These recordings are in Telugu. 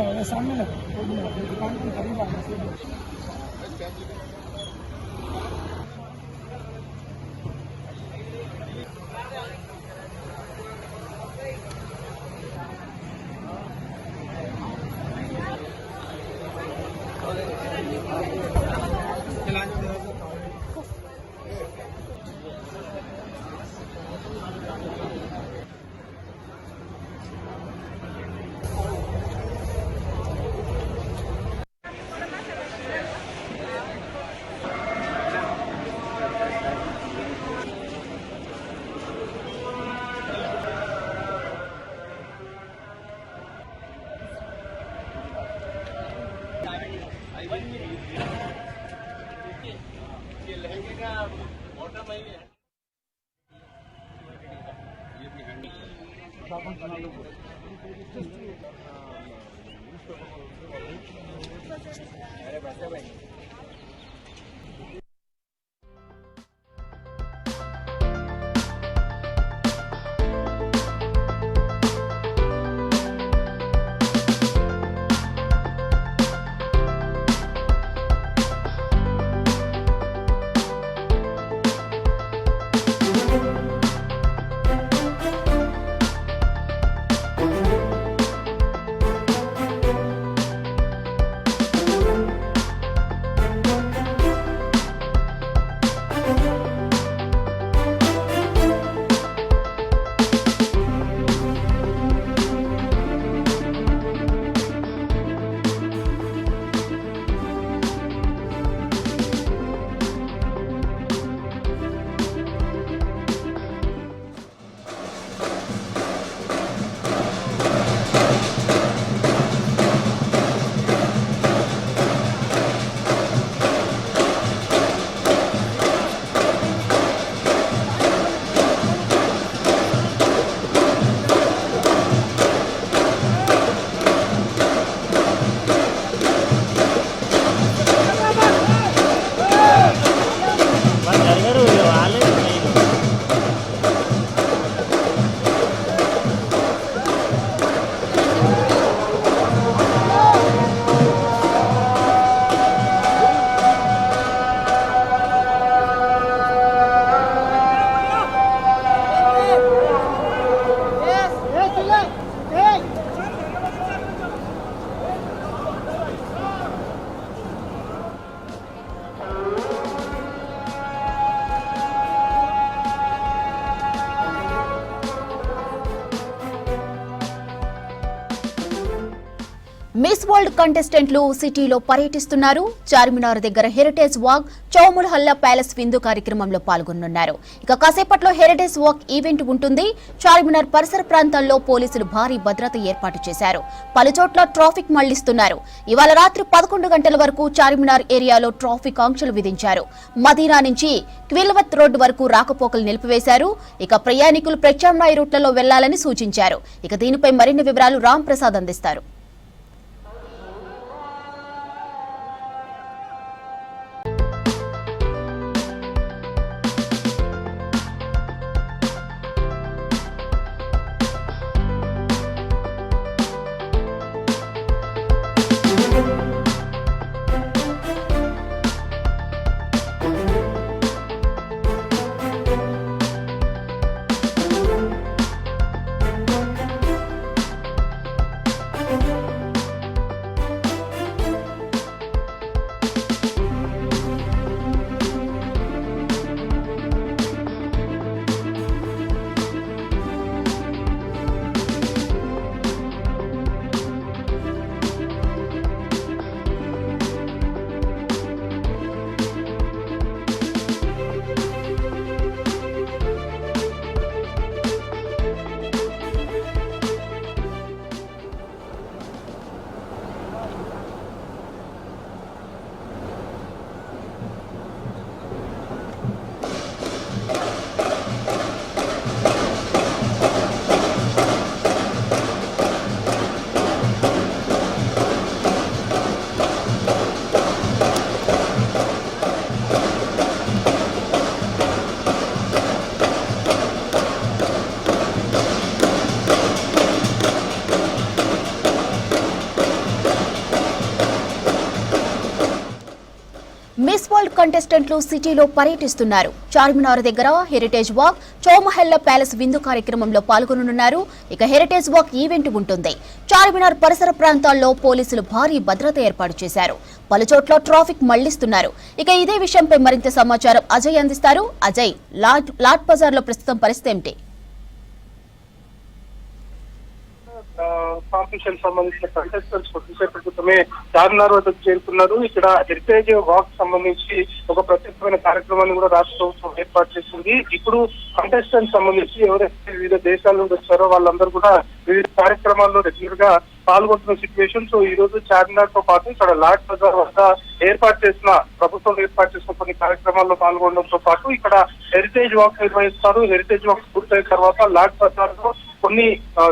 है, सामने लगा दुकान के करीब आना चाहिए। మిస్ వరల్డ్ కంటెస్టెంట్లు సిటీలో పర్యటిస్తున్నారు. చార్మినార్ దగ్గర హెరిటేజ్ వాక్, చౌముల్ హల్లా ప్యాలెస్ విందు కార్యక్రమంలో పాల్గొనున్నారు. ఇక కాసేపట్లో హెరిటేజ్ వాక్ ఈవెంట్ ఉంటుంది. చార్మినార్ పరిసర ప్రాంతాల్లో పోలీసులు భారీ భద్రత ఏర్పాటు చేశారు. పలుచోట్ల ట్రాఫిక్ మళ్లిస్తున్నారు. ఇవాళ రాత్రి 11 గంటల వరకు చార్మినార్ ఏరియాలో ట్రాఫిక్ ఆంక్షలు విధించారు. మదీనా నుంచి క్విల్వత్ రోడ్డు వరకు రాకపోకలు నిలిపివేశారు. ఇక ప్రయాణికులు ప్రత్యామ్నాయ రూట్లలో వెళ్లాలని సూచించారు. ఇక దీనిపై మరిన్ని వివరాలు రామ్ ప్రసాద్ అందిస్తారు. మిస్ వరల్డ్ కంటెస్టెంట్లు సిటీలో పర్యటిస్తున్నారు. చార్మినార్ దగ్గర హెరిటేజ్ వాక్, చౌమహల్లా ప్యాలెస్ విందు కార్యక్రమంలో పాల్గొననున్నారు. ఇక హెరిటేజ్ వాక్ ఈవెంట్ ఉంటుంది. చార్మినార్ పరిసర ప్రాంతాల్లో పోలీసులు భారీ భద్రత ఏర్పాటు చేశారు. పలుచోట్ల ట్రాఫిక్ మళ్లిస్తున్నారు. ఇక ఇదే విషయంపై మరింత సమాచారం అజయ్ అందిస్తారు. అజయ్, లాట్ బజార్ లో ప్రస్తుతం పరిస్థితి ఏమిటి? కాంపిటీషన్ సంబంధించిన కంటెస్టెంట్స్ కొద్దిసేపటి క్రితమే చార్మినార్ వద్దకు చేరుకున్నారు. ఇక్కడ హెరిటేజ్ వాక్ సంబంధించి ఒక ప్రత్యేకమైన కార్యక్రమాన్ని కూడా రాష్ట్ర ప్రభుత్వం ఏర్పాటు చేసింది. ఇప్పుడు కంటెస్టెంట్స్ సంబంధించి ఎవరైతే వివిధ దేశాల నుండి వచ్చారో వాళ్ళందరూ కూడా వివిధ కార్యక్రమాల్లో రెగ్యులర్ గా పాల్గొంటున్న సిచ్యువేషన్. సో ఈ రోజు చార్మినార్ తో పాటు ఇక్కడ లాట్ బజార్ వద్ద ప్రభుత్వం ఏర్పాటు చేసిన కొన్ని కార్యక్రమాల్లో పాల్గొనడంతో పాటు ఇక్కడ హెరిటేజ్ వాక్ నిర్వహిస్తారు. హెరిటేజ్ వాక్ పూర్తయిన తర్వాత లాట్ బజార్ లో కొన్ని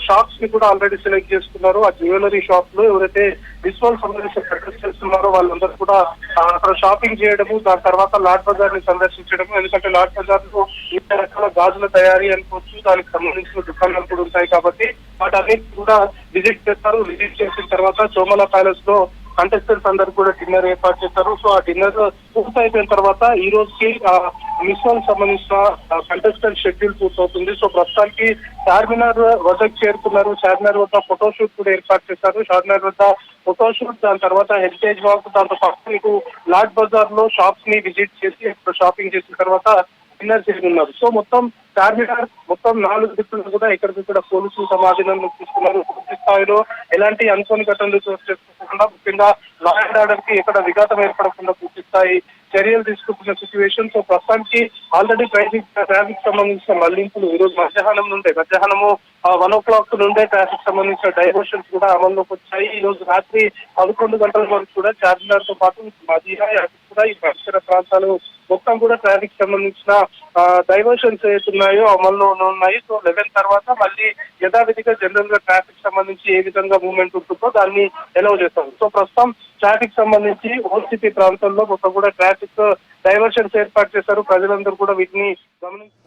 షాప్స్ ని కూడా ఆల్రెడీ సెలెక్ట్ చేసుకున్నారు. ఆ జ్యువెలరీ షాప్ లో ఎవరైతే విజువల్ సంబంధించిన పర్చేస్ చేస్తున్నారో వాళ్ళందరూ కూడా అక్కడ షాపింగ్ చేయడము, దాని తర్వాత లాట్ బజార్ ని సందర్శించడము. ఎందుకంటే లాట్ బజార్ లో వివిధ రకాల గాజుల తయారీ అనుకోవచ్చు, దానికి సంబంధించిన దుకాణాలు కూడా ఉంటాయి కాబట్టి వాటన్నిటి కూడా విజిట్ చేస్తారు. విజిట్ చేసిన తర్వాత చౌమహల్లా ప్యాలెస్ లో కంటెస్టెంట్స్ అందరూ కూడా డిన్నర్ ఏర్పాటు చేస్తారు. సో ఆ డిన్నర్ పూర్తి అయిపోయిన తర్వాత ఈ రోజుకి మిస్ వరల్డ్ సంబంధించిన కంటెస్టెంట్ షెడ్యూల్ పూర్తవుతుంది. సో ప్రస్తుతానికి చార్మినార్ వద్దకు చేరుకున్నారు. చార్మినార్ వద్ద ఫోటోషూట్ కూడా ఏర్పాటు చేశారు. చార్మినార్ వద్ద ఫోటోషూట్, దాని తర్వాత హెరిటేజ్ వాక్, దాంతో పాటు మీకు లాట్ బజార్ లో షాప్స్ ని విజిట్ చేసి షాపింగ్ చేసిన తర్వాత డిన్నర్ చేయనున్నారు. సో మొత్తం చార్మినార్ మొత్తం 4 దిక్కులు కూడా ఇక్కడ పోలీసులు సమాధానం తీసుకున్నారు. పూర్తి స్థాయిలో ఎలాంటి అనుకోని ఘటనలు చోటు చేసుకోకుండా, ముఖ్యంగా లా అండ్ ఆర్డర్ కి ఎక్కడ విఘాతం ఏర్పడకుండా పూర్తి స్థాయి చర్యలు తీసుకుంటున్న సిచ్యువేషన్. సో ప్రస్తుతానికి ఆల్రెడీ ట్రాఫిక్ సంబంధించిన మళ్లింపులు ఈ రోజు మధ్యాహ్నము 1:00 నుండే ట్రాఫిక్ సంబంధించిన డైవర్షన్స్ కూడా అమల్లోకి వచ్చాయి. ఈ రోజు రాత్రి 11 గంటల వరకు కూడా చార్మినార్ తో పాటు మదీనా కూడా ఈ పరిసర ప్రాంతాలు మొత్తం కూడా ట్రాఫిక్ సంబంధించిన డైవర్షన్స్ ఏతున్నాయో అమల్లో ఉన్నాయి. సో 11 తర్వాత మళ్ళీ యథావిధిగా జనరల్ గా ట్రాఫిక్ సంబంధించి ఏ విధంగా మూవ్మెంట్ ఉంటుందో దాన్ని ఎలవ్ చేస్తాం. సో ప్రస్తుతం ట్రాఫిక్ సంబంధించి ఓల్డ్ సిటీ ప్రాంతంలో మొత్తం కూడా ట్రాఫిక్ డైవర్షన్స్ ఏర్పాటు చేశారు. ప్రజలందరూ కూడా వీటిని గమనించారు.